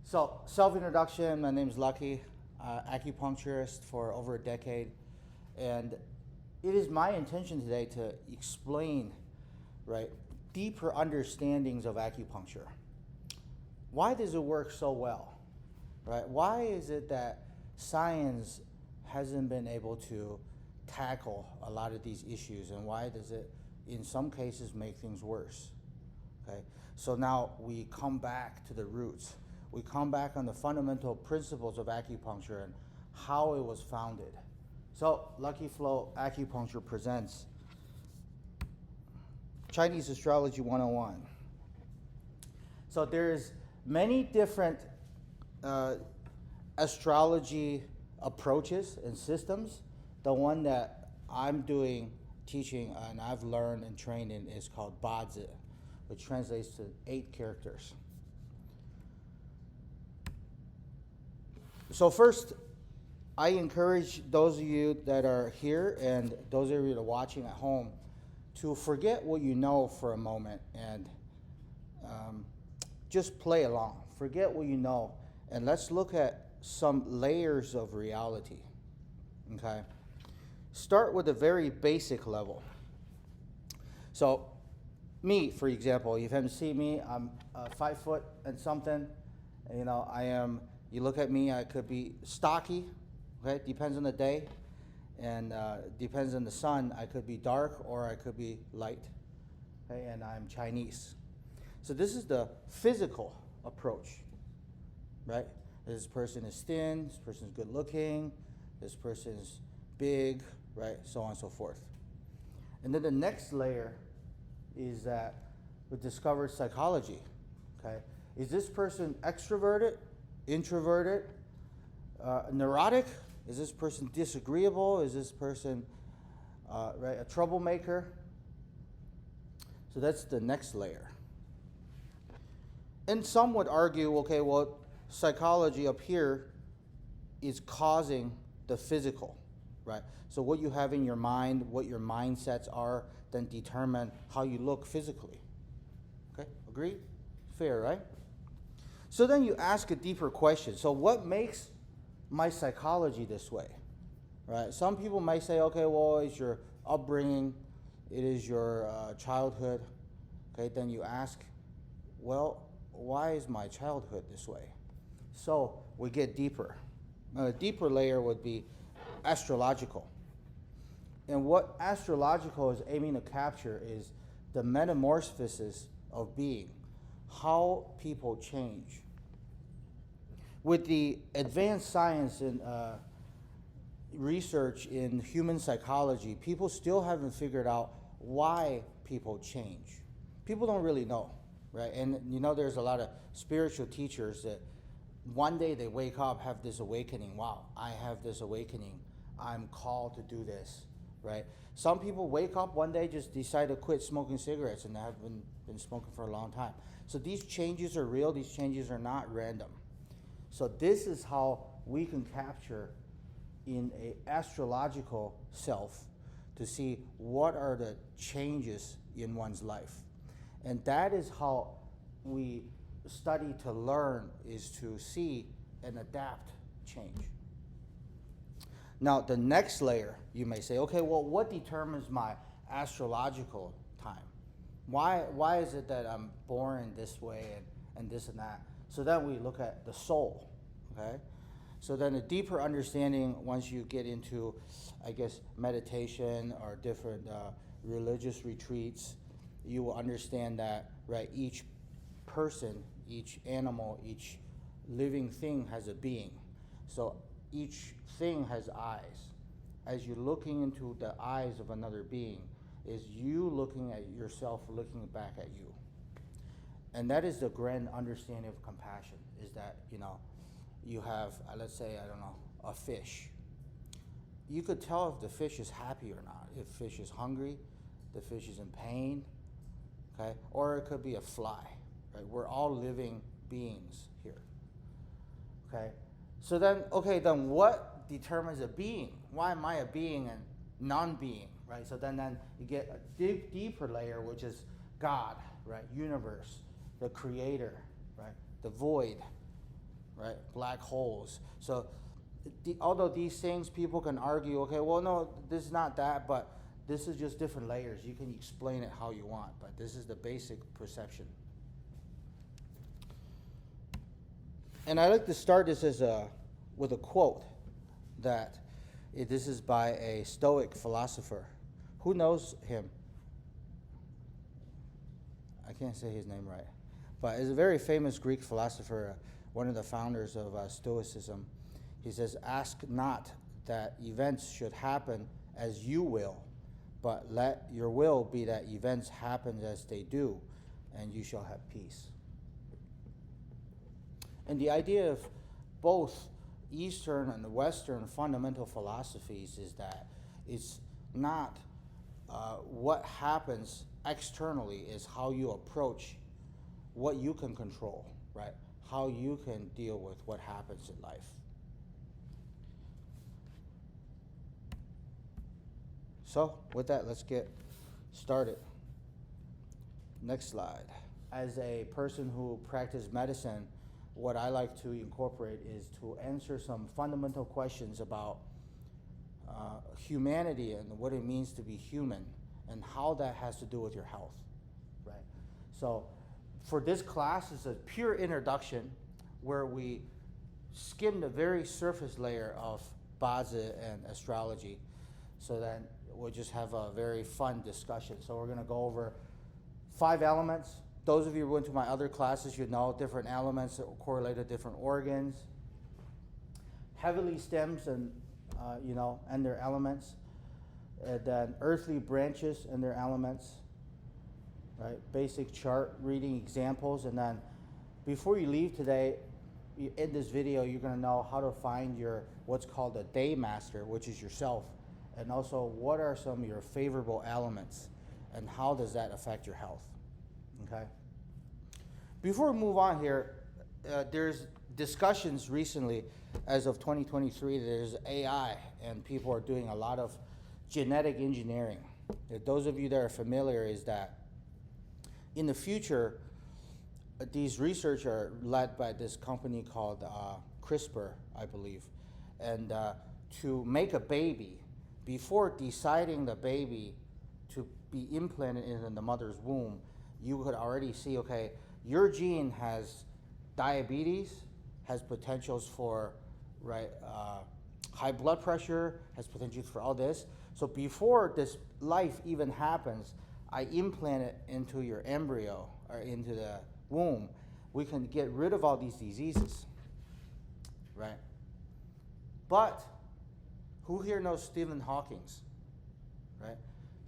So, self-introduction, my name is Lucky, acupuncturist for over a decade, and it is my intention today to explain, right, deeper understandings of acupuncture. Why does it work so well, right? Why is it that science hasn't been able to tackle a lot of these issues, and why does it, in some cases, make things worse? Okay, so now we come back to the roots. We come back on the fundamental principles of acupuncture and how it was founded. So, Lucky Flow Acupuncture presents Chinese Astrology 101. So there's many different astrology approaches and systems. The one that I'm teaching and I've learned and trained in is called Bazi, which translates to 8 characters. So first, I encourage those of you that are here and those of you that are watching at home to forget what you know for a moment and just play along. Forget what you know, and let's look at some layers of reality. Okay? Start with a very basic level. So, me, for example, if you haven't seen me, I'm 5 foot and something. You know, you look at me, I could be stocky, okay? Depends on the day, and depends on the sun. I could be dark or I could be light, okay? And I'm Chinese. So this is the physical approach, right? This person is thin, this person is good looking, this person is big, right? So on and so forth. And then the next layer is that we discovered psychology, okay? Is this person extroverted, introverted, neurotic? Is this person disagreeable? Is this person a troublemaker? So that's the next layer. And some would argue, okay, well, psychology up here is causing the physical, right? So what you have in your mind, what your mindsets are, then determine how you look physically. Okay, agree? Fair, right? So then you ask a deeper question. So what makes my psychology this way, right? Some people might say, okay, well, it's your upbringing, it is your childhood. Okay, then you ask, well, why is my childhood this way? So we get deeper. A deeper layer would be astrological. And what astrological is aiming to capture is the metamorphosis of being, how people change. With the advanced science and research in human psychology, people still haven't figured out why people change. People don't really know, right? And you know, there's a lot of spiritual teachers that one day they wake up, have this awakening. Wow, I have this awakening. I'm called to do this, right? Some people wake up one day, just decide to quit smoking cigarettes, and have been smoking for a long time. So these changes are real. These changes are not random. So this is how we can capture in an astrological self to see what are the changes in one's life. And that is how we study to learn, is to see and adapt change. Now, the next layer, you may say, okay, well, what determines my astrological time? Why is it that I'm born this way and this and that? So then we look at the soul, okay? So then a deeper understanding, once you get into, I guess, meditation or different religious retreats, you will understand that, right, each person, each animal, each living thing has a being. So each thing has eyes. As you're looking into the eyes of another being, is you looking at yourself, looking back at you. And that is the grand understanding of compassion, is that, you know, you have, let's say, I don't know, a fish. You could tell if the fish is happy or not. If the fish is hungry, the fish is in pain, okay? Or it could be a fly, right? We're all living beings here, okay? So then, okay, then what determines a being? Why am I a being and non-being, right? So then you get a deeper layer, which is God, right? Universe, the creator, right? The void. right? Black holes. So although these things people can argue, okay, well, no, this is not that, but this is just different layers. You can explain it how you want, but this is the basic perception. And I like to start this with a quote that this is by a Stoic philosopher. Who knows him? I can't say his name right, but it's a very famous Greek philosopher, one of the founders of Stoicism. He says, "Ask not that events should happen as you will, but let your will be that events happen as they do, and you shall have peace." And the idea of both Eastern and Western fundamental philosophies is that it's not what happens externally, is how you approach what you can control, right? How you can deal with what happens in life. So with that, let's get started. Next slide. As a person who practices medicine, what I like to incorporate is to answer some fundamental questions about humanity and what it means to be human and how that has to do with your health, right? So for this class, it's a pure introduction where we skim the very surface layer of Bazi and astrology, so that we'll just have a very fun discussion. So we're going to go over 5 elements. Those of you who went to my other classes, you know different elements that correlate to different organs. Heavenly stems and and their elements. And then earthly branches and their elements. Right? Basic chart reading examples, and then before you leave today, in this video, you're going to know how to find your what's called a day master, which is yourself, and also what are some of your favorable elements, and how does that affect your health. Okay. Before we move on here, there's discussions recently, as of 2023, there's AI, and people are doing a lot of genetic engineering. Those of you that are familiar is that in the future, these research are led by this company called CRISPR, I believe, and to make a baby, before deciding the baby to be implanted in the mother's womb, you could already see, okay, your gene has diabetes, has potentials for high blood pressure, has potentials for all this. So before this life even happens, I implant it into your embryo or into the womb. We can get rid of all these diseases, right? But who here knows Stephen Hawking's, right?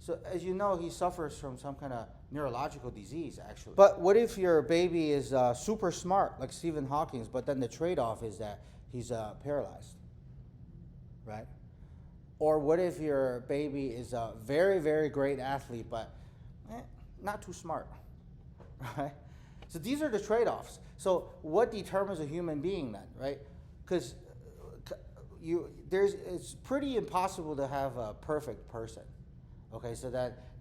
So as you know, he suffers from some kind of neurological disease, actually. But what if your baby is super smart, like Stephen Hawking's, but then the trade-off is that he's paralyzed, right? Or what if your baby is a very, very great athlete, but not too smart, right? So these are the trade-offs. So what determines a human being then, right? Because it's pretty impossible to have a perfect person. Okay, so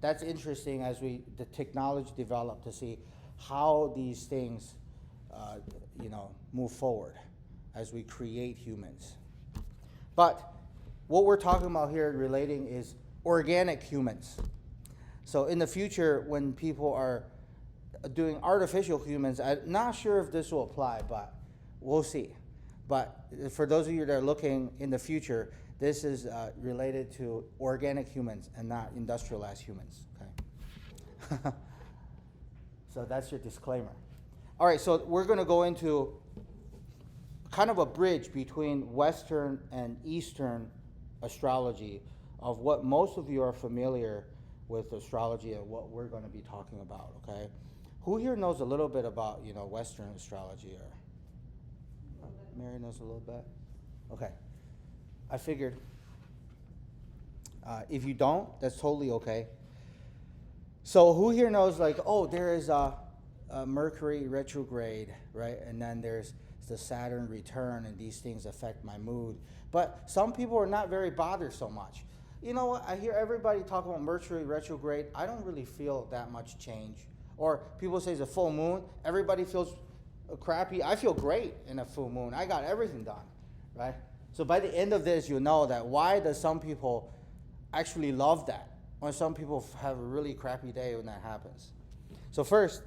that's interesting as the technology develop to see how these things, move forward as we create humans. But what we're talking about here relating is organic humans. So in the future, when people are doing artificial humans, I'm not sure if this will apply, but we'll see. But for those of you that are looking in the future, this is related to organic humans and not industrialized humans, okay? So that's your disclaimer. All right, so we're going to go into kind of a bridge between Western and Eastern astrology of what most of you are familiar with astrology and what we're going to be talking about, okay? Who here knows a little bit about, Western astrology? Or Mary knows a little bit? Okay. I figured. If you don't, that's totally okay. So who here knows, there is a Mercury retrograde, right? And then there's the Saturn return, and these things affect my mood. But some people are not very bothered so much. You know what? I hear everybody talk about Mercury retrograde. I don't really feel that much change. Or people say it's a full moon. Everybody feels crappy. I feel great in a full moon. I got everything done, right? So by the end of this, you know that why does some people actually love that, or some people have a really crappy day when that happens. So first,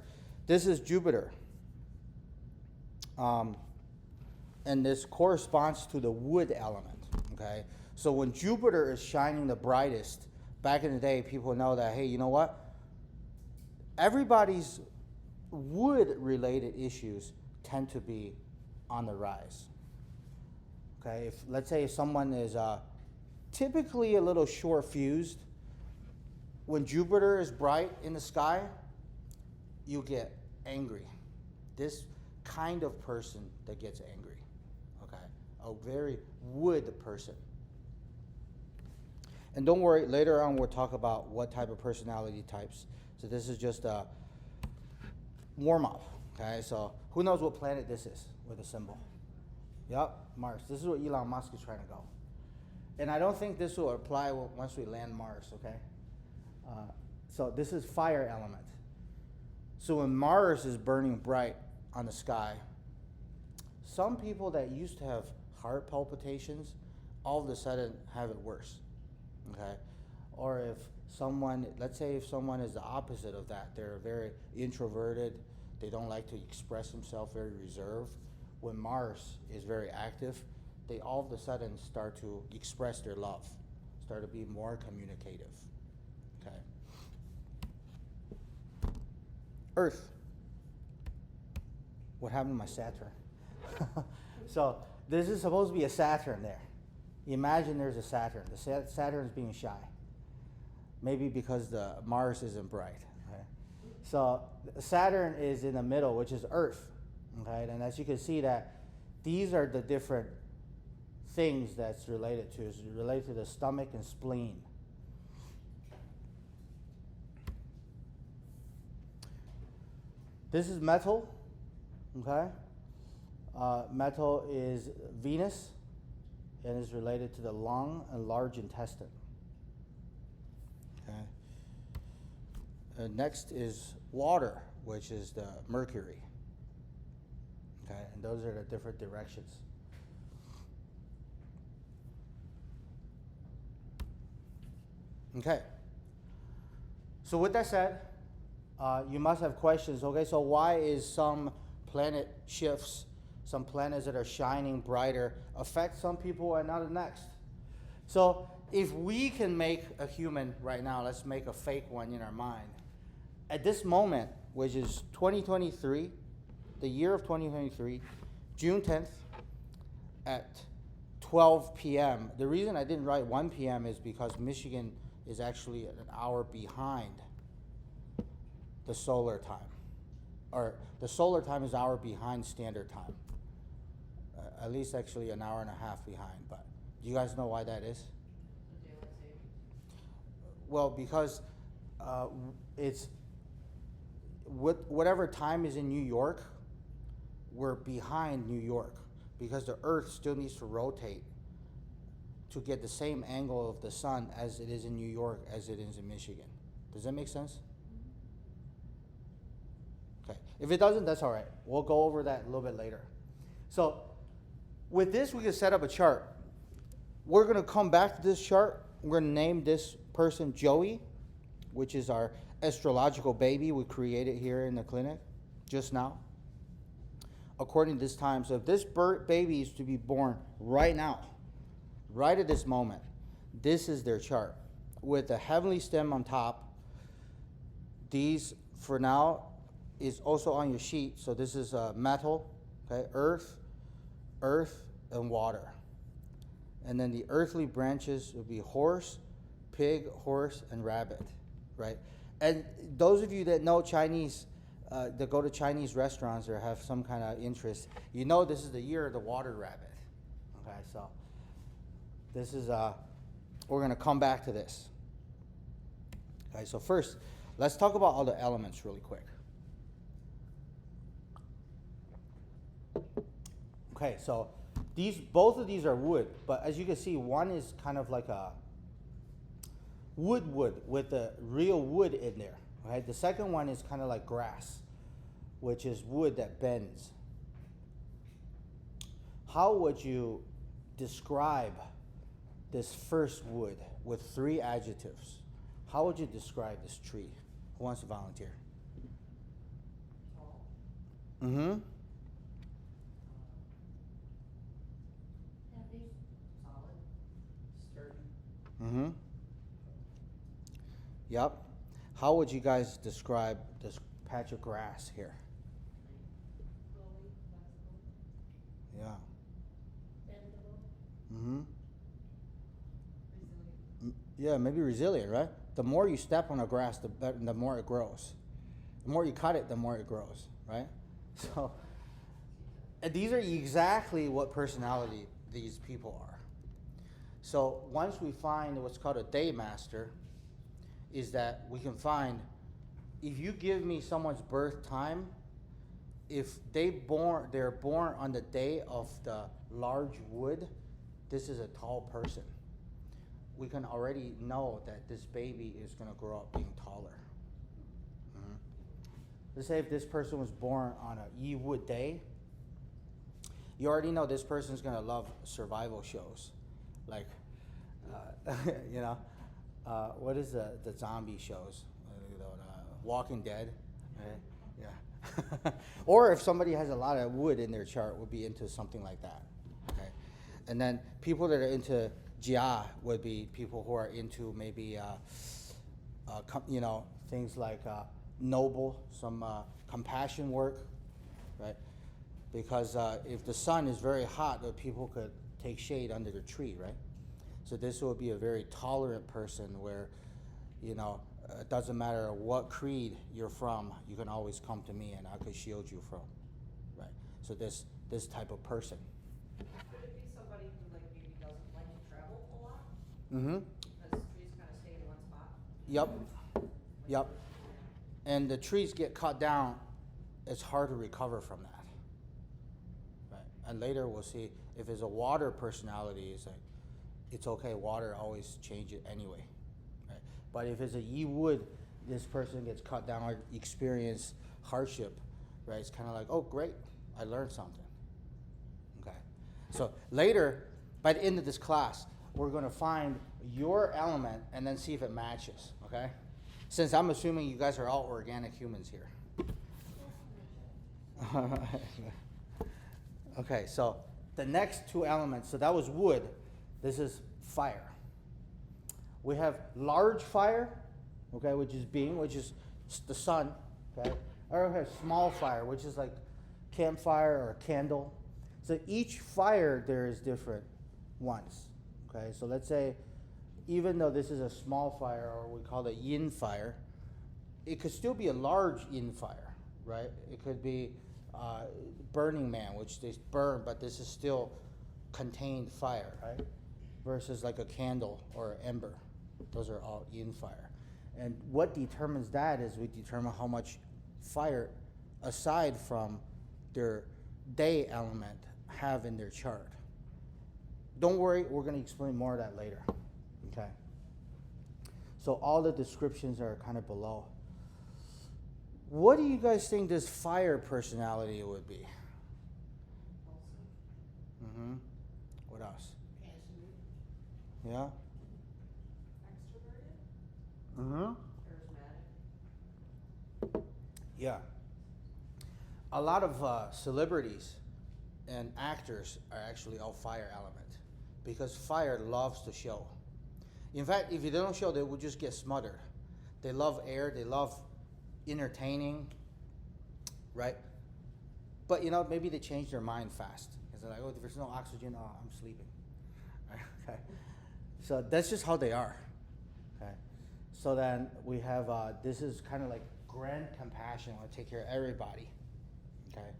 this is Jupiter. And this corresponds to the wood element, okay? So when Jupiter is shining the brightest, back in the day, people know that, hey, you know what? Everybody's wood-related issues tend to be on the rise, okay? Let's say if someone is typically a little short-fused, when Jupiter is bright in the sky, you get angry. This kind of person that gets angry, okay? A very wood person. And don't worry, later on we'll talk about what type of personality types. So this is just a warm-up, okay? So who knows what planet this is with a symbol? Yep, Mars. This is where Elon Musk is trying to go. And I don't think this will apply once we land Mars, okay? So this is fire element. So when Mars is burning bright on the sky, some people that used to have heart palpitations all of a sudden have it worse, okay? Or if someone, let's say if someone is the opposite of that, they're very introverted, they don't like to express themselves, very reserved. When Mars is very active, they all of a sudden start to express their love, start to be more communicative, okay? Earth. What happened to my Saturn? So this is supposed to be a Saturn there. Imagine there's a Saturn. The Saturn's being shy. Maybe because the Mars isn't bright. Okay? So Saturn is in the middle, which is Earth. Okay, and as you can see that these are the different things that's related to. It's related to the stomach and spleen. This is metal. Okay, metal is Venus, and is related to the lung and large intestine. Okay. Next is water, which is the Mercury. Okay, and those are the different directions. Okay. So with that said, you must have questions. Okay, so why is some planet shifts, some planets that are shining brighter, affect some people and not the next? So if we can make a human right now, let's make a fake one in our mind. At this moment, which is 2023, the year of 2023, June 10th at 12 p.m. The reason I didn't write 1 p.m. is because Michigan is actually an hour behind the solar time. Or the solar time is an hour behind standard time. At least actually an hour and a half behind. But do you guys know why that is? Daylight savings. Well, because it's whatever time is in New York, we're behind New York because the Earth still needs to rotate to get the same angle of the sun as it is in New York as it is in Michigan. Does that make sense? Okay. If it doesn't, that's all right. We'll go over that a little bit later. So with this, we can set up a chart. We're going to come back to this chart. We're going to name this person Joey, which is our astrological baby we created here in the clinic just now. According to this time, so if this baby is to be born right now, right at this moment, this is their chart with the heavenly stem on top. These, for now, is also on your sheet. So this is metal, okay, earth, and water. And then the earthly branches would be horse, pig, horse, and rabbit, right? And those of you that know Chinese, that go to Chinese restaurants or have some kind of interest, you know this is the year of the water rabbit. Okay, so this is, we're going to come back to this. Okay, so first, let's talk about all the elements really quick. Okay, so both of these are wood, but as you can see, one is kind of like a wood with the real wood in there. Okay, the second one is kind of like grass, which is wood that bends. how would you describe this first wood with 3 adjectives? How would you describe this tree? Who wants to volunteer? Tall. Mm-hmm. Heavy. Solid. Sturdy. Mm-hmm. Yep. How would you guys describe this patch of grass here? Flowy. Flexible. Yeah. Bendable. Mm-hmm. Resilient. Yeah, maybe resilient, right? The more you step on the grass, the more it grows. The more you cut it, the more it grows, right? So, and these are exactly what personality these people are. So once we find what's called a day master, is that we can find, if you give me someone's birth time, if they're born on the day of the large wood, this is a tall person. We can already know that this baby is going to grow up being taller. Mm-hmm. Let's say if this person was born on a Yi Wood day, you already know this person's going to love survival shows. Like, you know, what is the zombie shows? Walking Dead, right? Yeah. Or if somebody has a lot of wood in their chart, would be into something like that. Okay. And then people that are into Jia would be people who are into maybe, you know, things like noble, some compassion work, right? Because if the sun is very hot, people could take shade under the tree, right? So this would be a very tolerant person where, you know, it doesn't matter what creed you're from, you can always come to me and I could shield you from, right? So this type of person. Could it be somebody who like maybe doesn't like to travel a lot? Mm-hmm. Because trees kind of stay in one spot? Yep. Yep. And the trees get cut down, it's hard to recover from that. Right. And later we'll see if it's a water personality, it's like, it's okay, water always change it anyway. Right. But if it's a Yi Wood, this person gets cut down or experience hardship, right? It's kind of like, oh great, I learned something. Okay. So later, by the end of this class, we're going to find your element and then see if it matches, okay? Since I'm assuming you guys are all organic humans here. Okay, so the next 2 elements, so that was wood, this is fire. We have large fire, okay, which is the sun, okay? Or we have small fire, which is like campfire or a candle. So each fire, there is different ones, okay? So let's say, even though this is a small fire, or we call it yin fire, it could still be a large yin fire, right? It could be Burning Man, which they burn, but this is still contained fire, right? Versus like a candle or an ember. Those are all yin fire. And what determines that is we determine how much fire, aside from their day element, have in their chart. Don't worry, we're going to explain more of that later. Okay. So all the descriptions are kind of below. What do you guys think this fire personality would be? Mm-hmm. What else? Passionate. Yeah? Extroverted. Mm-hmm. Charismatic. Yeah. A lot of celebrities and actors are actually all fire element because fire loves to show. In fact, if they don't show, they will just get smothered. They love air, they love entertaining, right? But you know, maybe they change their mind fast. Because they're like, oh, if there's no oxygen, oh, I'm sleeping. Okay. So that's just how they are. Okay. So then we have, this is kind of like grand compassion. I want to take care of everybody. Okay.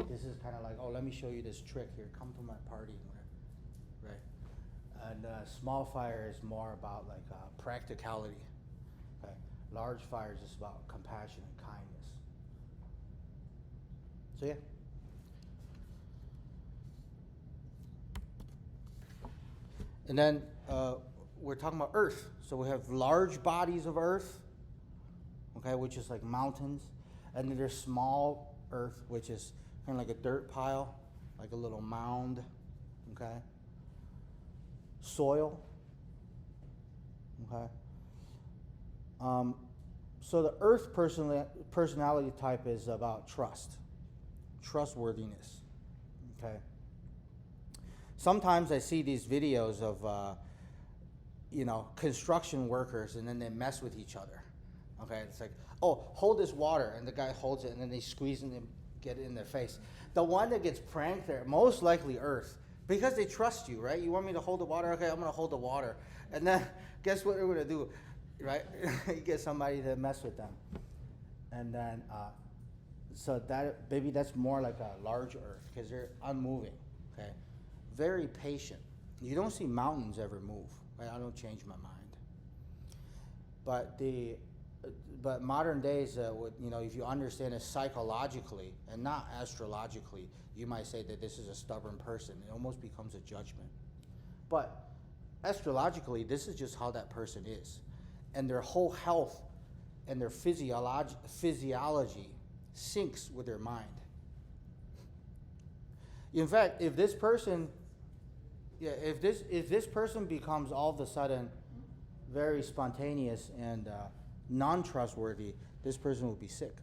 This is kind of like, oh, let me show you this trick here. Come to my party. Right. And small fire is more about like practicality. Okay. Large fire is just about compassion and kindness. So yeah. And then we're talking about earth. So we have large bodies of earth, okay, which is like mountains. And then there's small earth, which is kind of like a dirt pile, like a little mound, okay? Soil, okay? So the earth personality type is about trust, trustworthiness, okay? Sometimes I see these videos of, construction workers, and then they mess with each other, okay? It's like, oh, hold this water, and the guy holds it, and then they squeeze it and get it in their face. The one that gets pranked there, most likely earth, because they trust you, right? You want me to hold the water? Okay, I'm gonna hold the water. And then guess what they're gonna do, right? You get somebody to mess with them. And then, so that, maybe that's more like a large earth, because they're unmoving, okay? Very patient. You don't see mountains ever move, right? I don't change my mind. But modern days, if you understand it psychologically and not astrologically, you might say that this is a stubborn person. It almost becomes a judgment. But astrologically, this is just how that person is. And their whole health and their physiology syncs with their mind. In fact, if this person becomes all of a sudden very spontaneous and non-trustworthy, this person will be sick.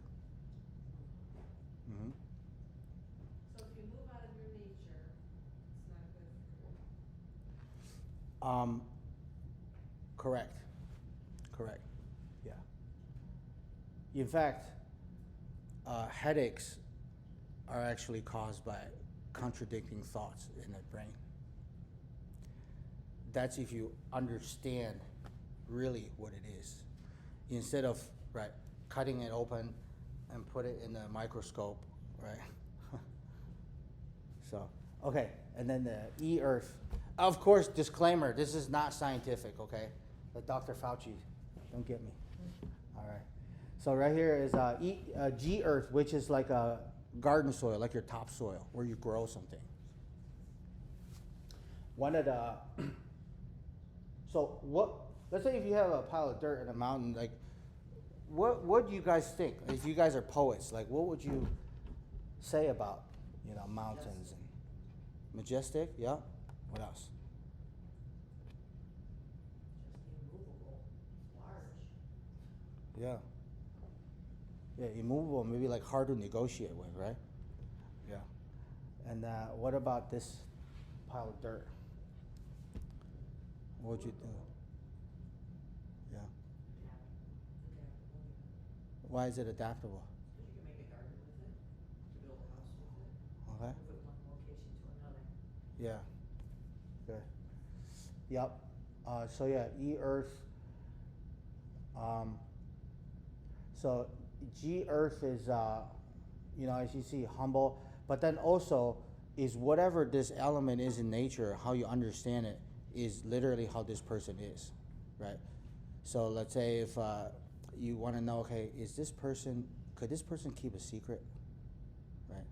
Mm-hmm. So if you move out of your nature, it's not good for you. Correct. Yeah. In fact, headaches are actually caused by contradicting thoughts in the brain. That's if you understand really what it is. Instead of, right, cutting it open and put it in the microscope, right? So, okay, and then the E-Earth. Of course, disclaimer, this is not scientific, okay? But Dr. Fauci, don't get me. All right. So right here is G-Earth, which is like a garden soil, like your topsoil, where you grow something. One of the, so what, let's say if you have a pile of dirt in a mountain, like, what do you guys think? If you guys are poets, like, what would you say about, mountains and majestic? Yeah. What else? Just immovable, large. Yeah. Yeah, immovable, maybe like hard to negotiate with, right? Yeah. And what about this pile of dirt? What would you do? Yeah. Adaptable. Why is it adaptable? Because you can make a garden with it, to build a house with it, Okay. move it one location to another. Yeah. Good. Yep. So yeah, E-Earth. So G-Earth is, as you see, humble, but then also is whatever this element is in nature, how you understand it is literally how this person is, right? So let's say if you want to know, okay, could this person keep a secret, right?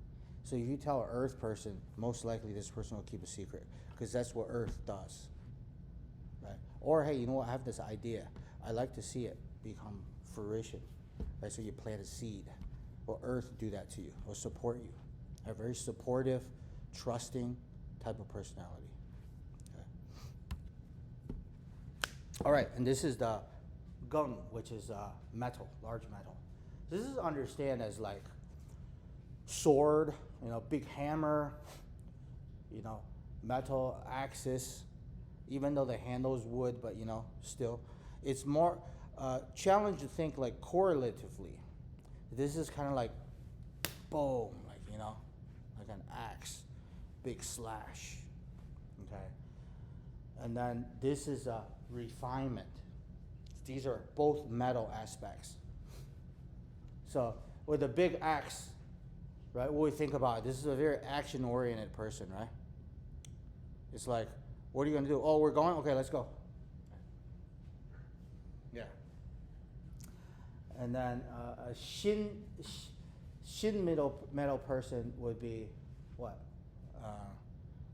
So if you tell an Earth person, most likely this person will keep a secret because that's what Earth does, right? Or hey, you know what? I have this idea. I like to see it become fruition, right? So you plant a seed. Well, Earth do that to you or support you. A very supportive, trusting type of personality. Okay. All right, and this is the gung, which is metal, large metal. This is understand as like sword, big hammer, metal axis, even though the handle is wood, but still. It's more challenge to think like correlatively. This is kind of like boom, like an axe, big slash, okay? And then this is a refinement. These are both metal aspects. So with a big axe, right, what we think about, this is a very action-oriented person, right? It's like, what are you gonna do? Oh, we're going? Okay, let's go. Yeah. And then a shin metal person would be what?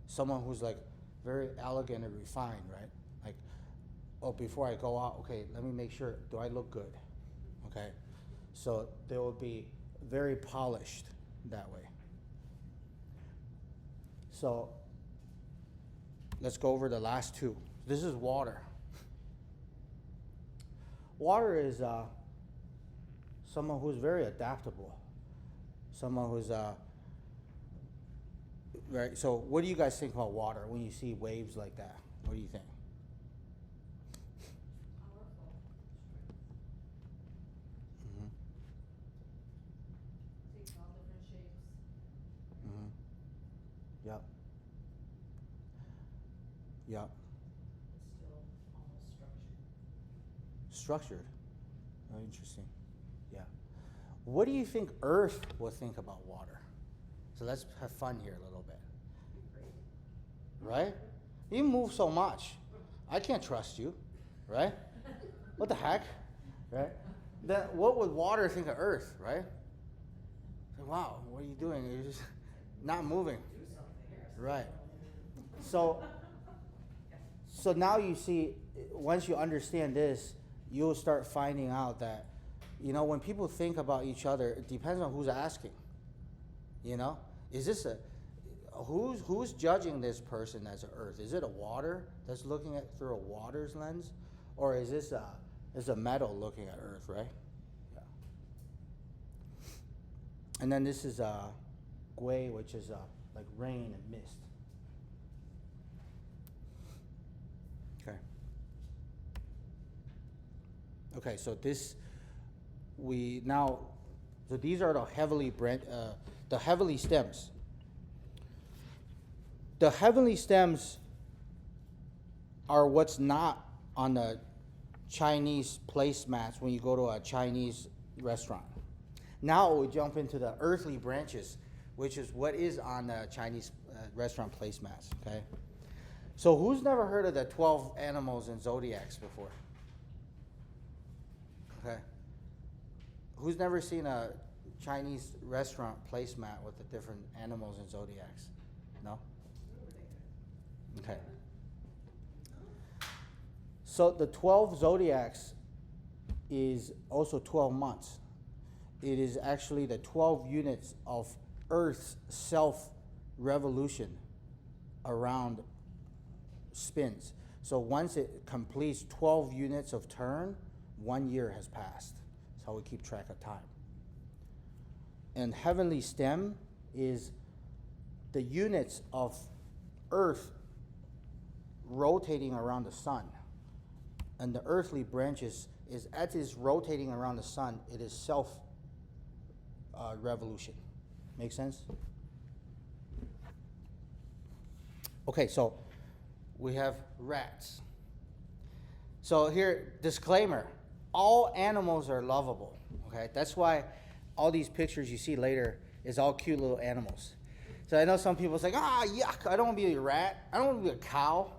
Someone who's like very elegant and refined, right? Like, oh, before I go out, okay, let me make sure, do I look good? Okay. So they will be very polished that way. So let's go over the last two. This is water. Water is someone who's very adaptable. Someone who's right. So what do you guys think about water when you see waves like that? What do you think? Powerful. Mm-hmm. Takes all different shapes. Mm-hmm. Yep. Yep. It's still almost structured. Structured. Oh, interesting. Yeah. What do you think Earth will think about water? So let's have fun here a little bit. Right? You move so much. I can't trust you. Right? What the heck? Right? Then what would water think of Earth, right? Say, wow, what are you doing? You're just not moving. Do something. Right. So now you see, once you understand this, you'll start finding out that, when people think about each other, it depends on who's asking. Is this who's judging this person as an Earth? Is it a water that's looking at through a water's lens, or is this a metal looking at Earth, right? Yeah. And then this is gui, which is like rain and mist. Okay. Okay, so these are the heavenly stems. The heavenly stems are what's not on the Chinese placemats when you go to a Chinese restaurant. Now we jump into the earthly branches, which is what is on the Chinese restaurant placemats. Okay. So who's never heard of the 12 animals and zodiacs before? Okay. Who's never seen a Chinese restaurant placemat with the different animals and zodiacs? No? Okay. So the 12 zodiacs is also 12 months. It is actually the 12 units of Earth's self-revolution around spins. So once it completes 12 units of turn, 1 year has passed. That's how we keep track of time. And heavenly stem is the units of Earth rotating around the sun. And the earthly branches is, as it's rotating around the sun, it is self-revolution. Make sense? Okay, so we have rats. So here, disclaimer, all animals are lovable, okay? That's why all these pictures you see later is all cute little animals. So I know some people say, yuck, I don't want to be a rat. I don't want to be a cow.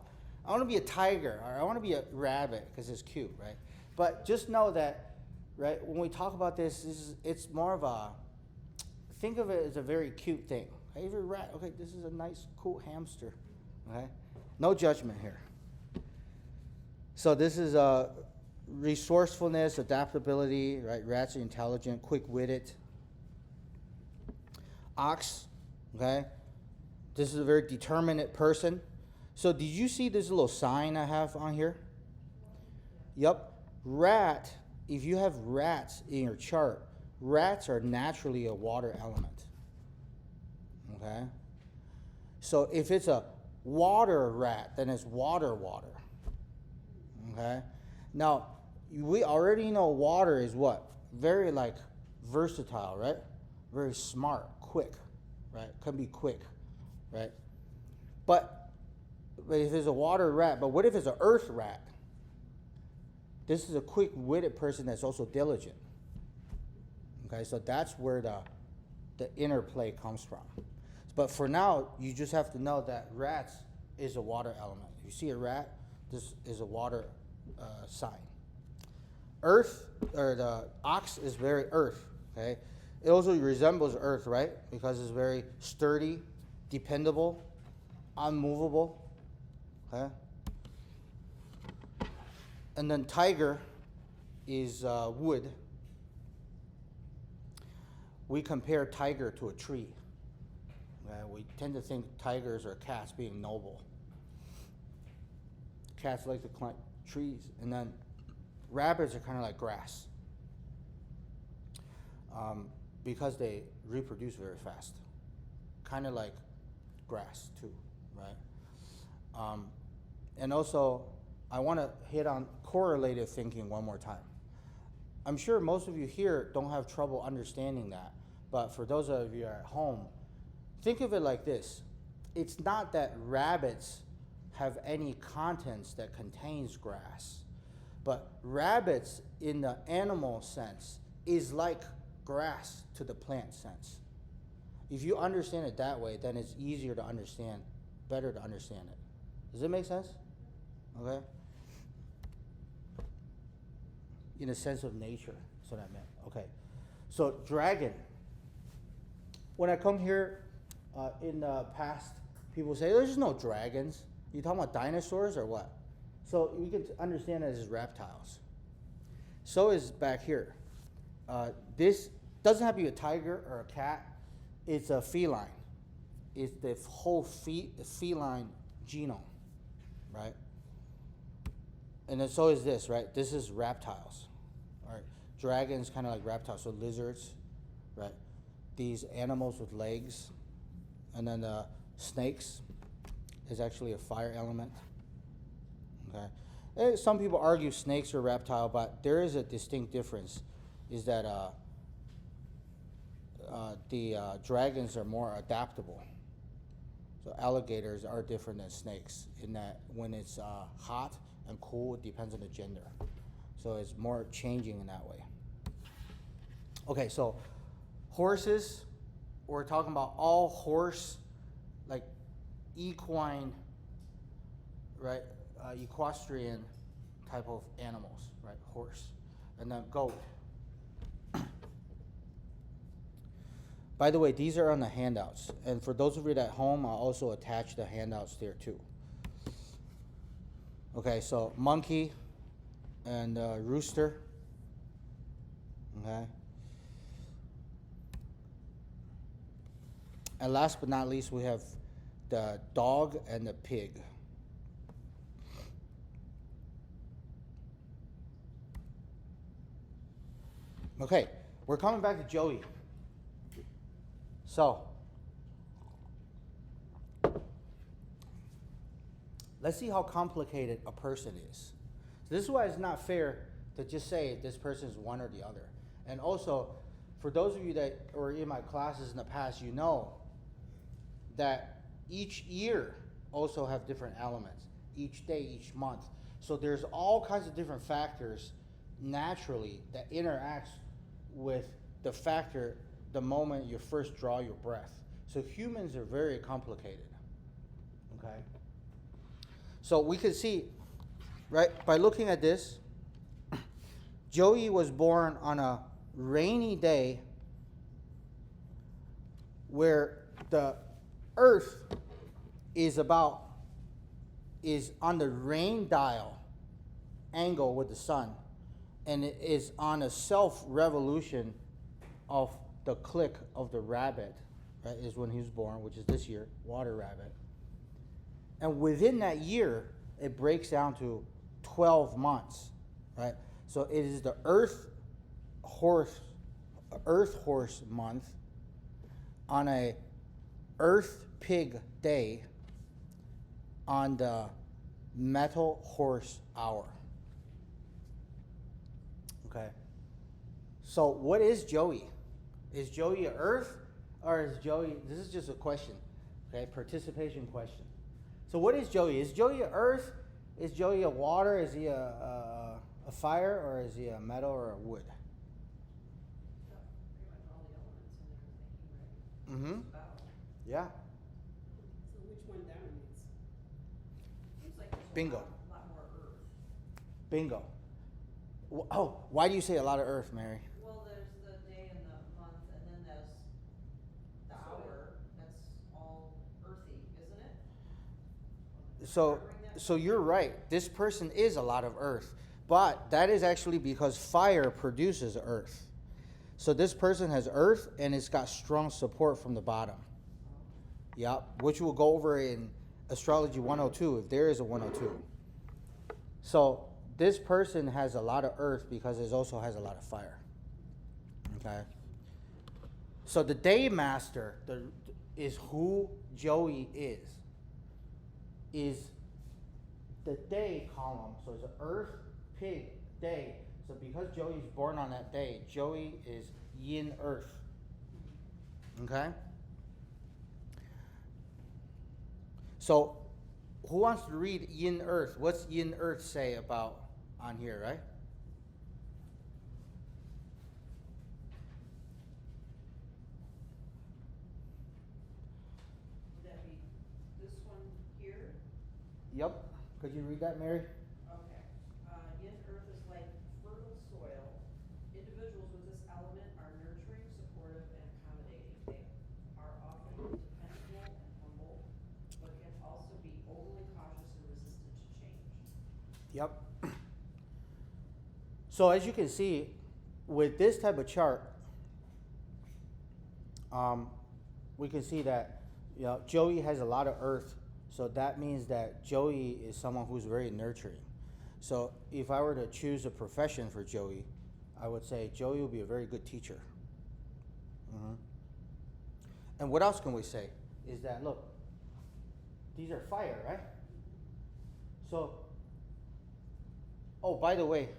I want to be a tiger, or I want to be a rabbit because it's cute, right? But just know that, right, when we talk about this, it's more of think of it as a very cute thing. Hey, you're a rat, okay, this is a nice, cool hamster, okay? No judgment here. So this is resourcefulness, adaptability, right? Rats are intelligent, quick-witted. Ox, okay? This is a very determinate person. So did you see this little sign I have on here? Yep. Rat, if you have rats in your chart, rats are naturally a water element. Okay? So if it's a water rat, then it's water. Okay? Now, we already know water is what? Very versatile, right? Very smart, quick, right? Can be quick, right? But if it's a water rat, but what if it's an earth rat? This is a quick-witted person that's also diligent. Okay, so that's where the interplay comes from. But for now, you just have to know that rats is a water element. If you see a rat, this is a water sign. Earth, or the ox, is very earth. Okay, it also resembles earth, right? Because it's very sturdy, dependable, unmovable. Okay. And then tiger is wood. We compare tiger to a tree. Okay, we tend to think tigers or cats being noble. Cats like to climb trees, and then rabbits are kind of like grass, because they reproduce very fast, kind of like grass too, right? And also, I want to hit on correlative thinking one more time. I'm sure most of you here don't have trouble understanding that, but for those of you at home, think of it like this. It's not that rabbits have any contents that contains grass, but rabbits in the animal sense is like grass to the plant sense. If you understand it that way, then it's easier to understand, better to understand it. Does it make sense? Okay? In a sense of nature, that's what I meant. Okay. So dragon. When I come here in the past, people say, there's no dragons. You talking about dinosaurs or what? So we can understand that as reptiles. So is back here. This doesn't have to be a tiger or a cat. It's a feline. It's the whole feline genome, right? And then so is this, right? This is reptiles, right? Dragons kind of like reptiles, so lizards, right? These animals with legs, and then snakes is actually a fire element. Okay, some people argue snakes are reptile, but there is a distinct difference. Is that the dragons are more adaptable. So alligators are different than snakes in that when it's hot and cool, it depends on the gender. So it's more changing in that way. Okay, so horses, we're talking about all horse, like equine, right? Equestrian type of animals, right? Horse. And then goat. By the way, these are on the handouts. And for those of you at home, I'll also attach the handouts there too. Okay, so monkey and rooster. Okay. And last but not least, we have the dog and the pig. Okay, we're coming back to Joey. So, let's see how complicated a person is. So this is why it's not fair to just say this person is one or the other. And also, for those of you that were in my classes in the past, you know that each year also have different elements, each day, each month. So there's all kinds of different factors naturally that interacts with the factor the moment you first draw your breath. So humans are very complicated, okay? So we can see, right, by looking at this, Joey was born on a rainy day where the earth is on the rain dial angle with the sun, and it is on a self-revolution of the click of the rabbit, right, is when he was born, which is this year, water rabbit. And within that year, it breaks down to 12 months, right? So it is the Earth horse month on a Earth pig day on the metal horse hour. Okay. So what is Joey? Is Joey a Earth or is Joey, this is just a question, okay, participation question. So what is Joey? Is Joey a Earth? Is Joey a water? Is he a fire, or is he a metal or a wood? Got pretty much all the elements in there, thinking, right? Mm-hmm. Just about. Yeah. So which one dominates? Seems like there's Bingo. a lot more earth. Bingo. Oh, why do you say a lot of Earth, Mary? Well, there's the day and the month, and then there's the hour, that's all earthy, isn't it? So you're right. This person is a lot of Earth, but that is actually because fire produces Earth. So this person has Earth, and it's got strong support from the bottom. Yep, which we'll go over in Astrology 102 if there is a 102. So this person has a lot of earth because it also has a lot of fire. Okay. So the day master is who Joey is the day column. So it's earth, pig, day. So because Joey's born on that day, Joey is yin earth. Okay? So who wants to read yin earth? What's yin earth say about on here, right? Would that be this one here? Yep. Could you read that, Mary? Okay. Yin earth is like fertile soil. Individuals with this element are nurturing, supportive, and accommodating. They are often dependable and humble, but can also be overly cautious and resistant to change. Yep. So as you can see, with this type of chart, we can see that Joey has a lot of earth, so that means that Joey is someone who's very nurturing. So if I were to choose a profession for Joey, I would say Joey will be a very good teacher. Mhm. And what else can we say? Is that, look, these are fire, right? So, oh, by the way,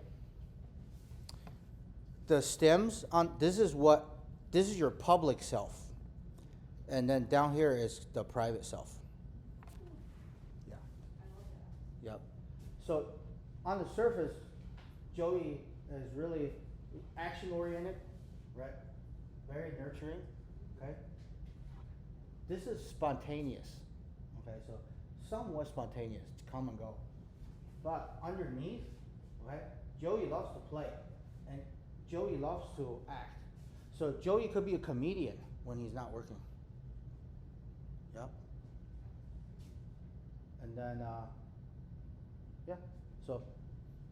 the stems on this is your public self. And then down here is the private self. Yeah. I love that. Yep. So on the surface, Joey is really action oriented, right? Very nurturing. Okay. This is spontaneous. Okay, so somewhat spontaneous, come and go. But underneath, right, Joey loves to play. And Joey loves to act. So Joey could be a comedian when he's not working. Yep. And then, yeah. So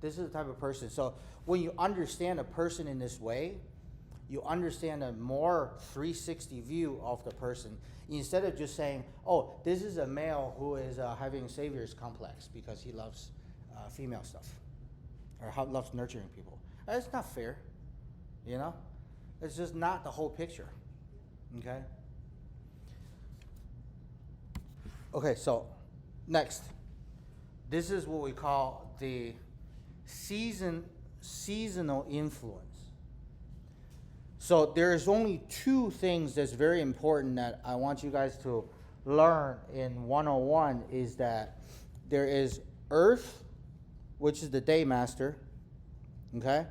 this is the type of person. So when you understand a person in this way, you understand a more 360 view of the person instead of just saying, oh, this is a male who is having savior's complex because he loves female stuff or loves nurturing people. That's not fair, you know? It's just not the whole picture, okay? Okay, so next. This is what we call the seasonal influence. So there's only two things that's very important that I want you guys to learn in 101 is that there is Earth, which is the day master, okay?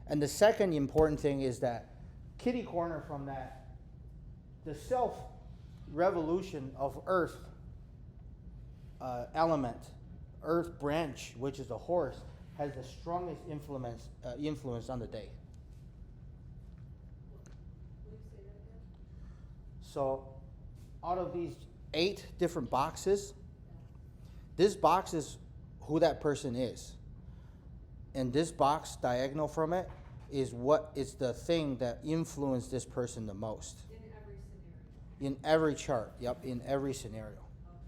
And the second important thing is that kitty corner from that, the self-revolution of Earth element, Earth branch, which is a horse, has the strongest influence on the day. Will you say that again? So, out of these 8 different boxes, this box is who that person is. And this box diagonal from it is what is the thing that influenced this person the most. In every scenario. In every chart, yep, in every scenario. Okay.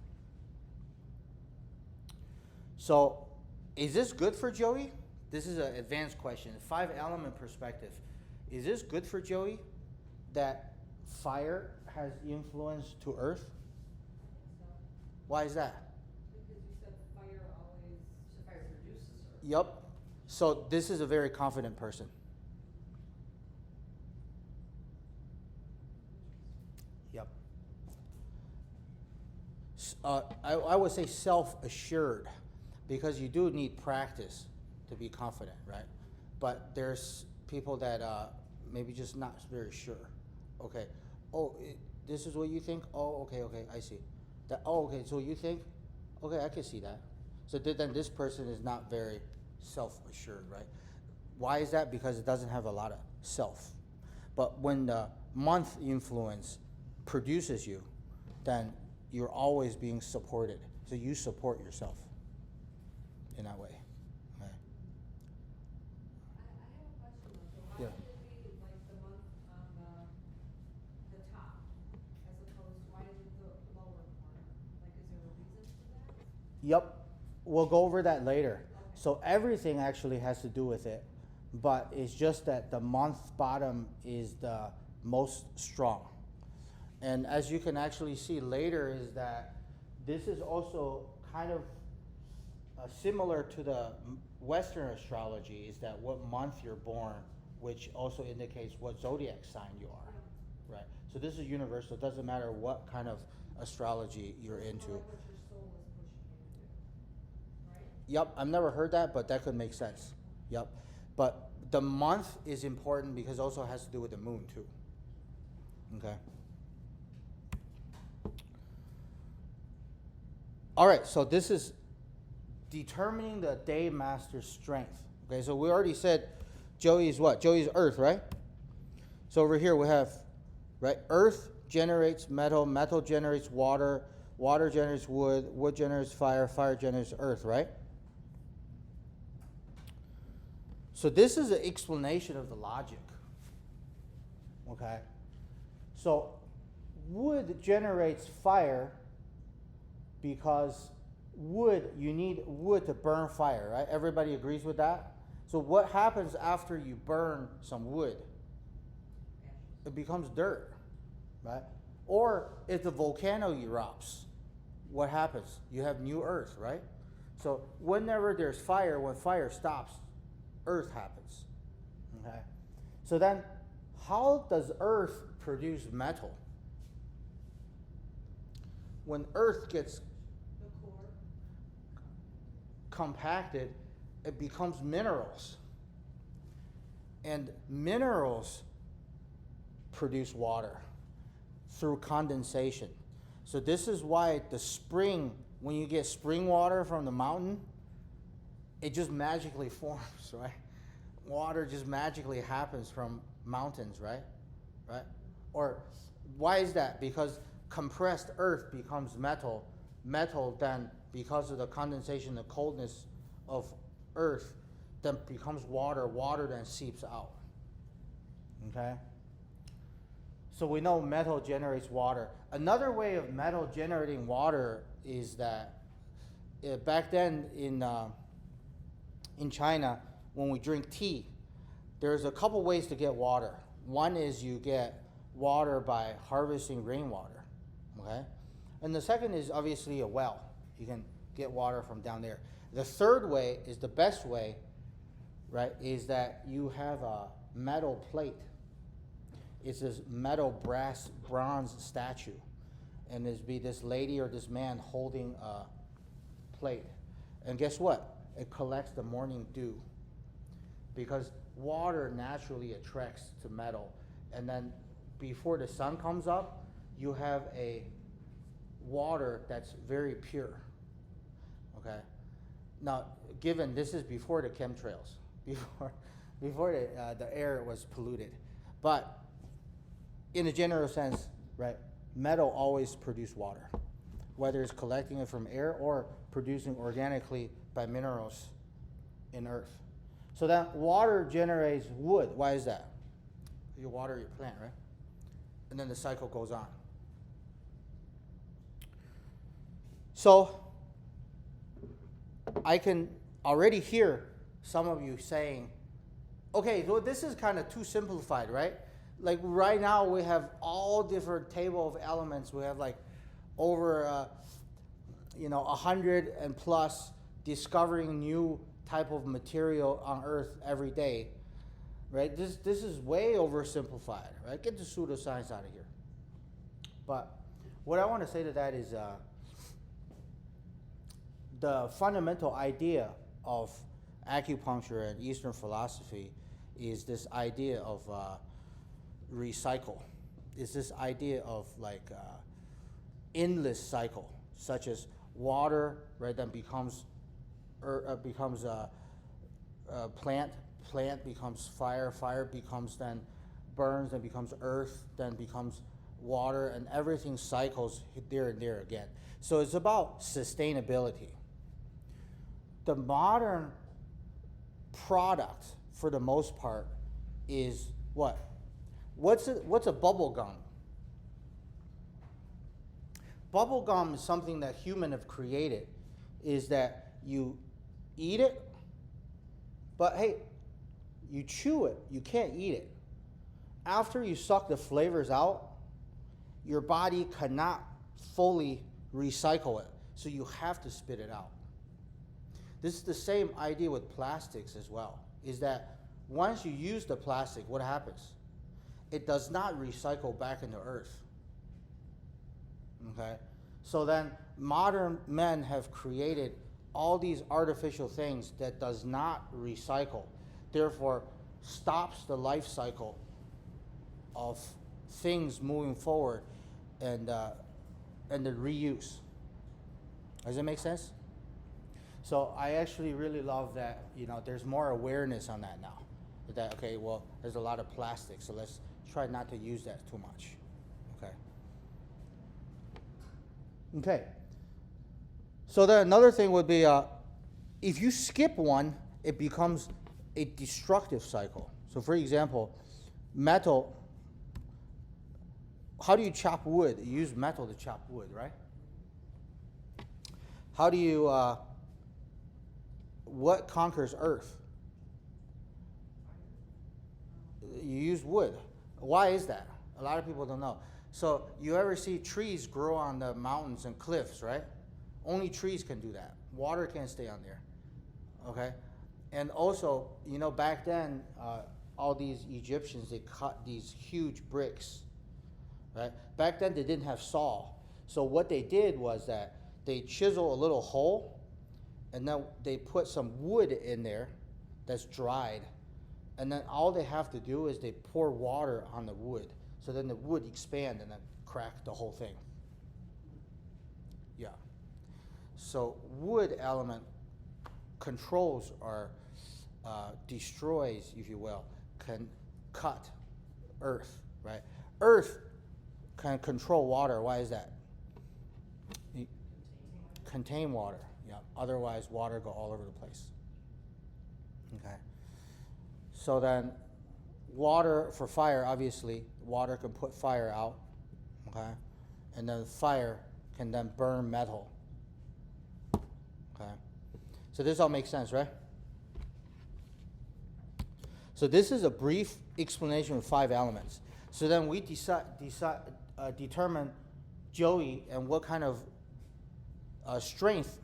So, is this good for Joey? This is an advanced question. 5-element perspective. Is this good for Joey that fire has influence to Earth? So, Why is that? because you said fire always, so fire produces earth. Yep. So this is a very confident person. Yep. I would say self-assured because you do need practice to be confident, right? But there's people that maybe just not very sure. Okay. Oh, this is what you think? Oh, okay, I see. Okay, so you think? Okay, I can see that. So then this person is not very self-assured, right? Why is that? Because it doesn't have a lot of self. But when the month influence produces you, then you're always being supported. So you support yourself in that way. Okay. I have a question though, so why Yeah. would it be like the month on the top, as opposed to why is it the Yep, we'll go over that later. So everything actually has to do with it, but it's just that the month bottom is the most strong. And as you can actually see later is that this is also kind of similar to the Western astrology, is that what month you're born, which also indicates what zodiac sign you are, right? So this is universal. It doesn't matter what kind of astrology you're into. Like what your soul is pushing you to do, right? Yep, I've never heard that, but that could make sense. Yep. But the month is important because it also has to do with the moon too. Okay. All right, so this is determining the day master's strength. Okay, so we already said Joey is what? Joey is earth, right? So over here we have, right, earth generates metal, metal generates water, water generates wood, wood generates fire, fire generates earth, right? So this is an explanation of the logic. Okay? So wood generates fire because wood, you need wood to burn fire, right? Everybody agrees with that? So what happens after you burn some wood? It becomes dirt, right? Or if the volcano erupts, what happens? You have new earth, right? So whenever there's fire, when fire stops, earth happens, okay? So then how does earth produce metal? When earth gets The core. compacted, it becomes minerals. And minerals produce water through condensation. So this is why the spring, when you get spring water from the mountain, it just magically forms, right? Water just magically happens from mountains, right? Right? Or why is that? Because compressed earth becomes metal. Metal then, because of the condensation, the coldness of earth, then becomes water. Water then seeps out. Okay? So we know metal generates water. Another way of metal generating water is that back then in China, when we drink tea, there's a couple ways to get water. One is you get water by harvesting rainwater, okay? And the second is obviously a well. You can get water from down there. The third way is the best way, right, is that you have a metal plate. It's this metal bronze statue. And there's be this lady or this man holding a plate. And guess what? It collects the morning dew. Because water naturally attracts to metal. And then before the sun comes up, you have a water that's very pure. Okay? Now, given this is before the chemtrails, before the air was polluted. But in a general sense, right, metal always produces water, whether it's collecting it from air or producing organically by minerals in earth. So that water generates wood. Why is that? You water your plant, right? And then the cycle goes on. So I can already hear some of you saying, okay, well, this is kind of too simplified, right? Like right now we have all different table of elements. We have like over 100 and plus discovering new type of material on Earth every day, right? This is way oversimplified, right? Get the pseudoscience out of here. But what I want to say to that is the fundamental idea of acupuncture and Eastern philosophy is this idea of recycle. Is this idea of like endless cycle, such as water, right? Then becomes plant becomes fire, fire becomes then burns, then becomes earth, then becomes water, and everything cycles there and there again. So it's about sustainability. The modern product, for the most part, is what? What's a bubble gum? Bubble gum is something that humans have created. is that you eat it, but hey, you chew it, you can't eat it. After you suck the flavors out, your body cannot fully recycle it, so you have to spit it out. This is the same idea with plastics as well, is that once you use the plastic, what happens? It does not recycle back into earth. Okay? So then modern men have created all these artificial things that does not recycle, therefore stops the life cycle of things moving forward and the reuse. Does that make sense? So I actually really love that, there's more awareness on that now. That, okay, well, there's a lot of plastic, so let's try not to use that too much. Okay. Okay. So then another thing would be, if you skip one, it becomes a destructive cycle. So for example, metal, how do you chop wood? You use metal to chop wood, right? How do you, what conquers earth? You use wood. Why is that? A lot of people don't know. So you ever see trees grow on the mountains and cliffs, right? Only trees can do that. Water can't stay on there, okay? And also, back then, all these Egyptians, they cut these huge bricks, right? Back then, they didn't have saw. So what they did was that they chisel a little hole, and then they put some wood in there that's dried. And then all they have to do is they pour water on the wood. So then the wood expand and then crack the whole thing. Yeah. So wood element controls or destroys, if you will, can cut earth, right? Earth can control water. Why is that? Contain water. Yeah. Otherwise, water go all over the place. Okay. So then, water for fire, obviously, water can put fire out, okay? And then fire can then burn metal, okay? So this all makes sense, right? So this is a brief explanation of 5 elements. So then we determine Joey and what kind of strength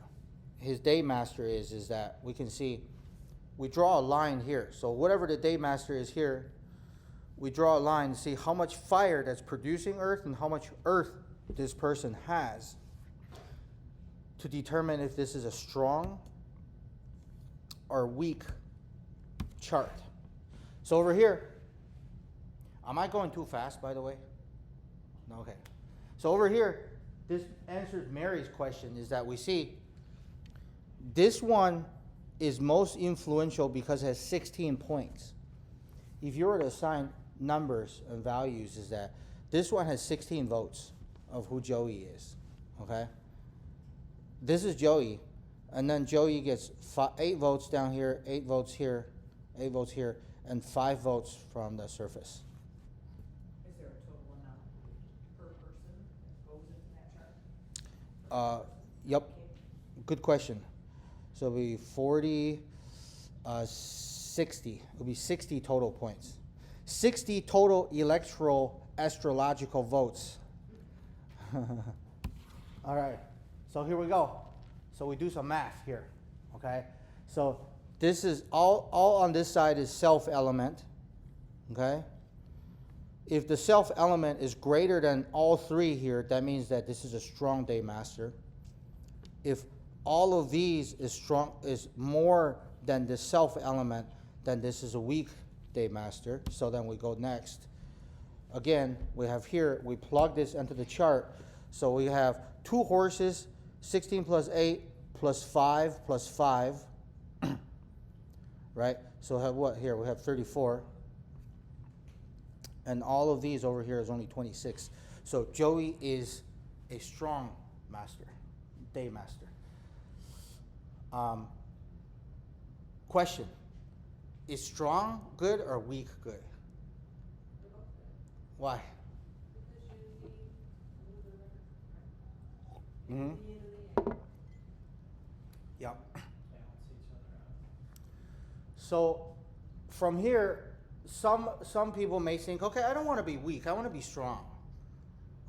his day master is that we can see. We draw a line here. So whatever the day master is here, we draw a line to see how much fire that's producing earth and how much earth this person has to determine if this is a strong or weak chart. So over here, am I going too fast, by the way? No, okay. So over here, this answers Mary's question, is that we see this one is most influential because it has 16 points. If you were to assign numbers and values, is that this one has 16 votes of who Joey is, okay? This is Joey, and then Joey gets 8 votes down here, 8 votes here, 8 votes here, and 5 votes from the surface. Is there a total amount per person that goes into that chart? Yep, good question. So it'll be 40, 60. It'll be 60 total points. 60 total electoral astrological votes. All right, so here we go. So we do some math here, okay? So this is all on this side is self element, okay? If the self element is greater than all 3 here, that means that this is a strong day master. If all of these is more than the self element, then this is a weak day master. So then we go next. Again, we have here, we plug this into the chart. So we have 2 horses, 16 plus 8 plus 5 plus 5, right? So we have what here? We have 34. And all of these over here is only 26. So Joey is a strong master, day master. Question, is strong good or weak good? Why? Mm-hmm. Yep. balance each other out. So from here, some people may think, okay, I don't want to be weak. I want to be strong.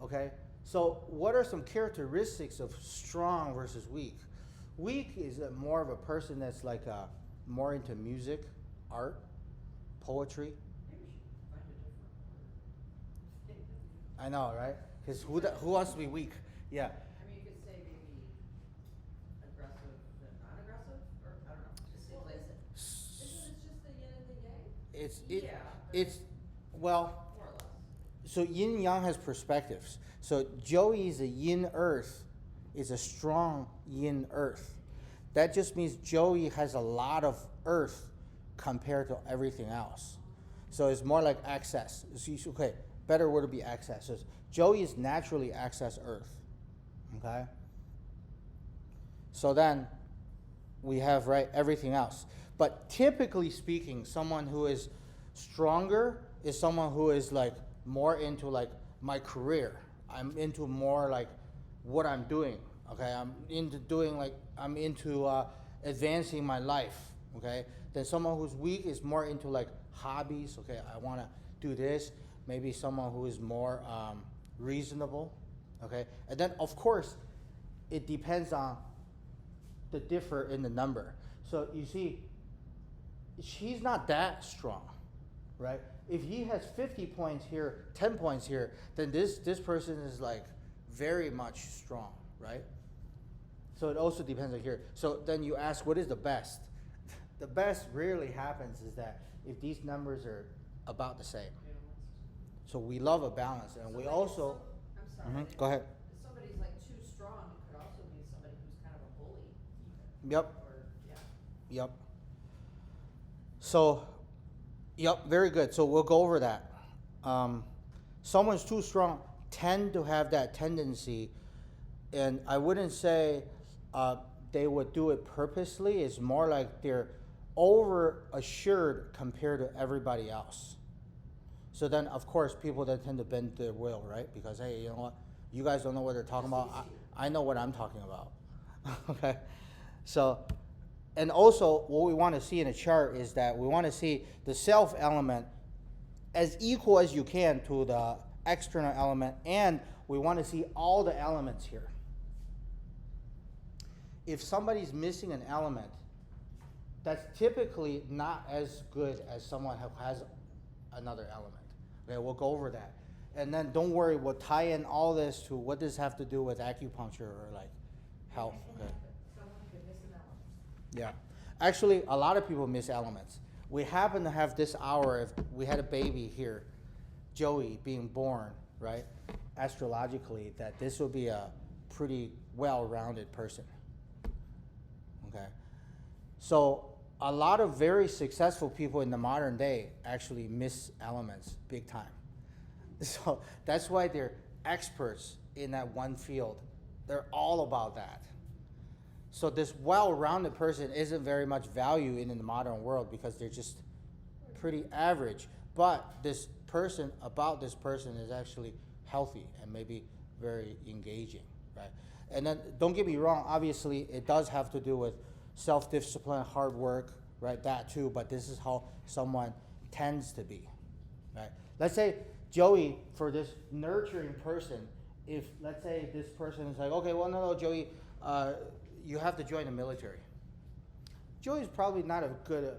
Okay. So what are some characteristics of strong versus weak? Weak is more of a person that's like more into music, art, poetry. Maybe we should find a different word. I know, right? Because who wants to be weak? Yeah. I mean, you could say maybe aggressive and non-aggressive, or I don't know, just seems like. Isn't it just the yin and the yang? Yeah, but It's well. more or less. So yin and yang has perspectives. So Joey is a yin earth, is a strong yin earth. That just means Joey has a lot of earth compared to everything else. So it's more like access. Okay, better word would be access. So Joey is naturally access earth. Okay? So then we have right everything else. But typically speaking, someone who is stronger is someone who is like more into like my career. I'm into more like what I'm doing. Okay, I'm into advancing my life. Okay, then someone who's weak is more into like hobbies. Okay, I want to do this. Maybe someone who is more reasonable. Okay, and then of course, it depends on the differ in the number. So you see, he's not that strong, right? If he has 50 points here, 10 points here, then this person is like very much strong, right? So it also depends on here. So then you ask, what is the best? The best rarely happens is that if these numbers are about the same. Balanced. So we love a balance, and So we like also. I'm sorry. Go ahead. If somebody's like too strong, it could also be somebody who's kind of a bully. Yep. Or, yeah. Yep. So, yep, very good. So we'll go over that. Someone's too strong tend to have that tendency, and I wouldn't say they would do it purposely. It's more like they're over assured compared to everybody else. So then, of course, people that tend to bend their will, right? Because hey, you know what? You guys don't know what they're talking about. I know what I'm talking about. Okay, so. And also, what we want to see in a chart is that we want to see the self element as equal as you can to the external element, and we want to see all the elements here. If somebody's missing an element, that's typically not as good as someone who has another element. Okay, we'll go over that. And then don't worry, we'll tie in all this to what does this have to do with acupuncture or like health. Okay. Someone could miss an element. Yeah. Actually, a lot of people miss elements. We happen to have this hour, if we had a baby here, Joey being born, right? Astrologically, that this will be a pretty well-rounded person. Okay. So a lot of very successful people in the modern day actually miss elements big time. So that's why they're experts in that one field. They're all about that. So this well-rounded person isn't very much value in the modern world because they're just pretty average. But this person is actually healthy and maybe very engaging, right? And then don't get me wrong, obviously it does have to do with self-discipline, hard work, right? That too, but this is how someone tends to be, right? Let's say Joey, for this nurturing person, if let's say this person is like, okay, well, no, Joey, you have to join the military. Joey's probably not a good,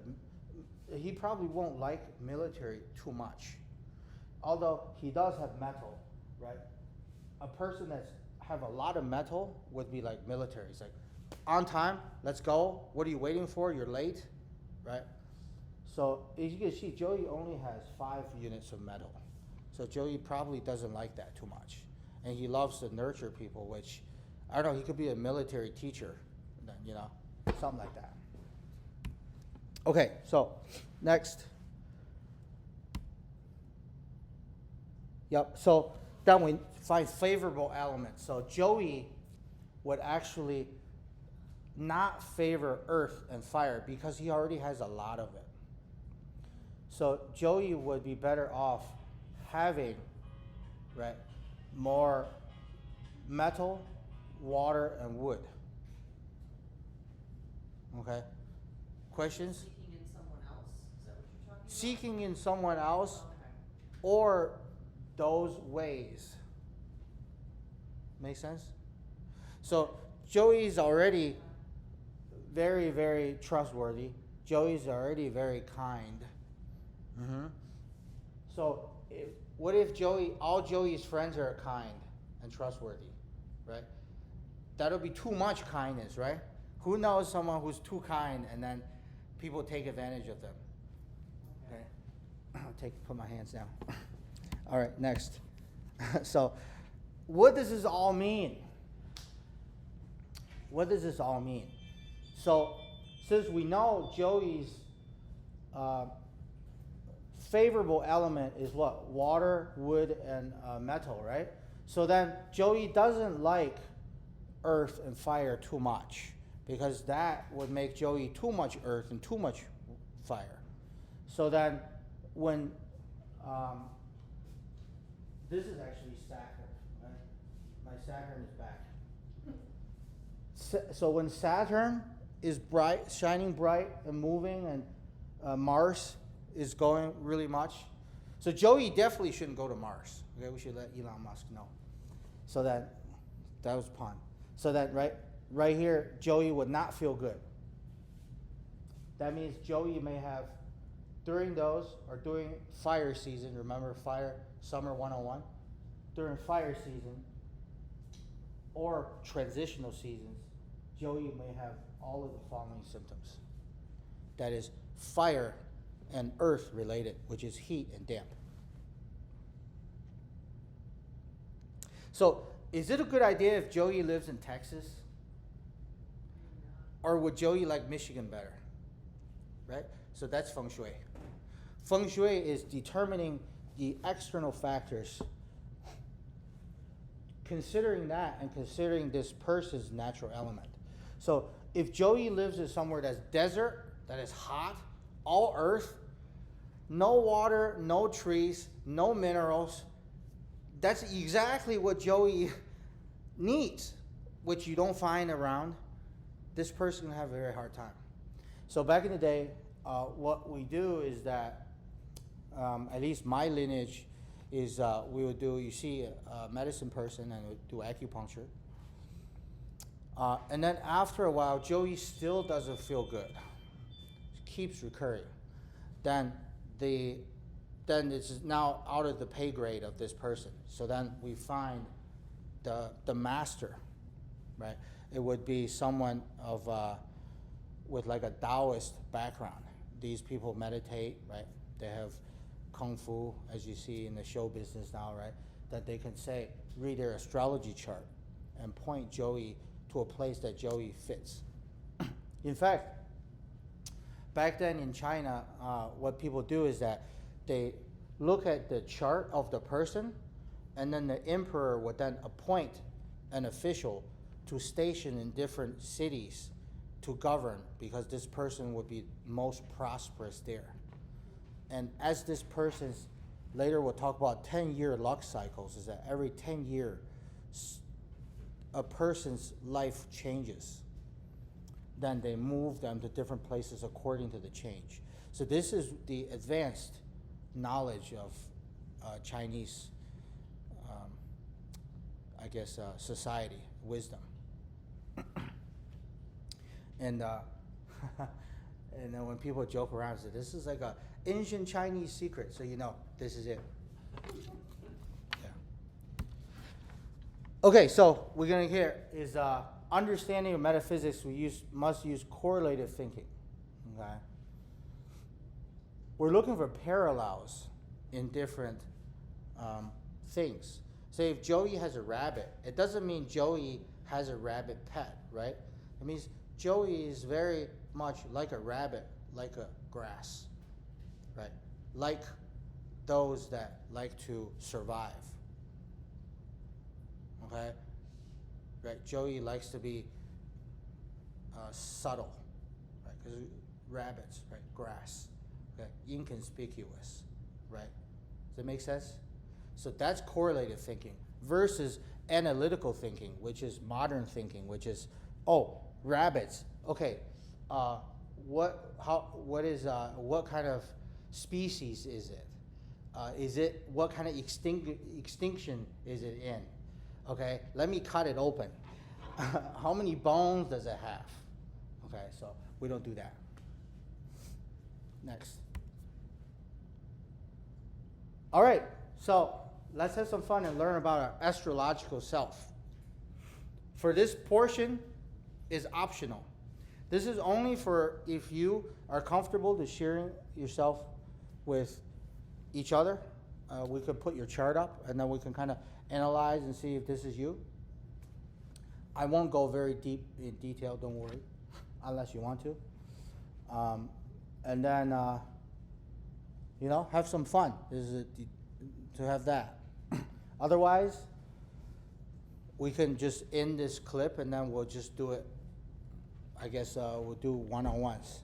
he probably won't like military too much. Although he does have metal, right? A person that's have a lot of metal would be like military. It's like, on time, let's go. What are you waiting for? You're late, right? So as you can see, Joey only has 5 units of metal. So Joey probably doesn't like that too much. And he loves to nurture people, which, I don't know, he could be a military teacher, you know, something like that. Okay, so next. Yep, so then we find favorable elements. So Joey would actually not favor earth and fire because he already has a lot of it. So Joey would be better off having, right, more metal, water, and wood. Okay? Questions? Seeking in someone else, is that what you're talking about? Seeking in someone else Okay. or those ways. Make sense? So Joey's already very, very trustworthy. Joey's already very kind. So what if all Joey's friends are kind and trustworthy, right? That'll be too much kindness, right? Who knows someone who's too kind and then people take advantage of them? Okay. I'll put my hands down. All right, next. So, what does this all mean? What does this all mean? So, since we know Joey's favorable element is what? Water, wood, and metal, right? So then Joey doesn't like earth and fire too much because that would make Joey too much earth and too much fire. So then when this is actually Saturn, right? My Saturn is back. So when Saturn is bright, shining bright and moving, and Mars is going really much. So Joey definitely shouldn't go to Mars. Okay, we should let Elon Musk know. So that was a pun. So that right here, Joey would not feel good. That means Joey may have during fire season. Remember fire summer 101? During fire season or transitional seasons, Joey may have all of the following symptoms. That is fire and earth related, which is heat and damp. So, is it a good idea if Joey lives in Texas? Or would Joey like Michigan better? Right? So that's feng shui. Feng shui is determining the external factors, considering that and considering this person's natural element. So if Joey lives in somewhere that's desert, that is hot, all earth, no water, no trees, no minerals, that's exactly what Joey needs, which you don't find around. This person can have a very hard time. So back in the day, what we do is that, at least my lineage is we would do, you see a medicine person and we do acupuncture. And then after a while, Joey still doesn't feel good. It keeps recurring. Then it's now out of the pay grade of this person. So then we find the master, right? It would be someone with like a Taoist background. These people meditate, right? They have kung fu, as you see in the show business now, right? That they can read their astrology chart and point Joey to a place that Joey fits. In fact, back then in China, what people do is that they look at the chart of the person, and then the emperor would then appoint an official to station in different cities to govern, because this person would be most prosperous there. And as this person's, later we'll talk about 10-year luck cycles, is that every 10 years, a person's life changes. Then they move them to different places according to the change. So this is the advanced knowledge of Chinese, society, wisdom. And and then when people joke around, say this is like a ancient Chinese secret, so you know this is it. Yeah. Okay, so we're gonna hear is understanding of metaphysics. We must use correlative thinking. Okay. We're looking for parallels in different things. Say if Joey has a rabbit, it doesn't mean Joey has a rabbit pet, right? It means Joey is very much like a rabbit, like a grass, right? Like those that like to survive. Okay? Right? Joey likes to be subtle, right? Because rabbits, right? Grass, okay? Inconspicuous, right? Does that make sense? So that's correlative thinking versus analytical thinking, which is modern thinking, which is, rabbits. Okay, what kind of species is it? What kind of extinction is it in? Okay, let me cut it open. How many bones does it have? Okay, so we don't do that. Next. All right, so let's have some fun and learn about our astrological self. For this portion is optional. This is only for if you are comfortable to sharing yourself with each other. We could put your chart up and then we can kind of analyze and see if this is you. I won't go very deep in detail, don't worry, unless you want to. And then, have some fun. This is to have that. Otherwise, we can just end this clip and then we'll just do it. I guess we'll do one-on-ones.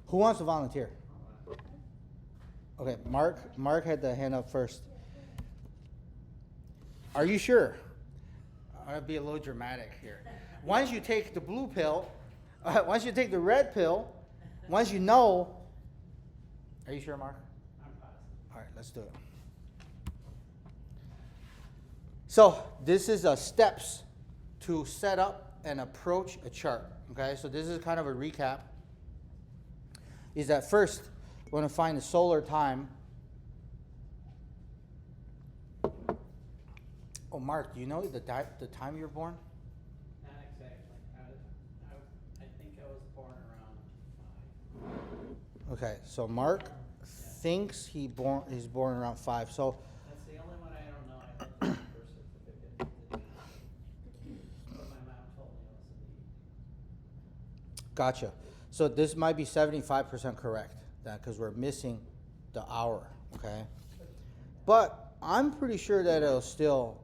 Who wants to volunteer? Okay, Mark had the hand up first. Are you sure? I'm gonna be a little dramatic here. Once you take the blue pill, once you take the red pill, once you know. Are you sure, Mark? I'm positive. All right, let's do it. So this is steps to set up and approach a chart. Okay, so this is kind of a recap. Is that first we're going to find the solar time. Oh, Mark, do you know the time you're born? Not exactly. I think I was born around 5. Okay, so Mark thinks he's born around 5. So That's the only one I don't know. I looked at the birth certificate. But my mom told me it was an 8. gotcha. So this might be 75% correct, because we're missing the hour. Okay, but I'm pretty sure that it'll still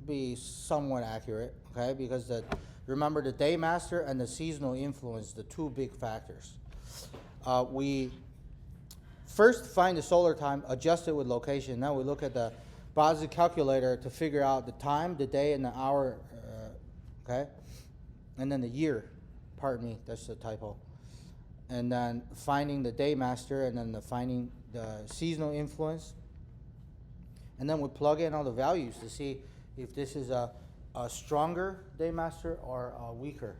be somewhat accurate. Okay, because remember the day master and the seasonal influence, the two big factors. We first find the solar time, adjust it with location. Now we look at the Bazi calculator to figure out the time, the day, and the hour. Okay, and then the year. Pardon me, that's the typo. And then finding the day master, and then finding the seasonal influence. And then we plug in all the values to see if this is a stronger day master or a weaker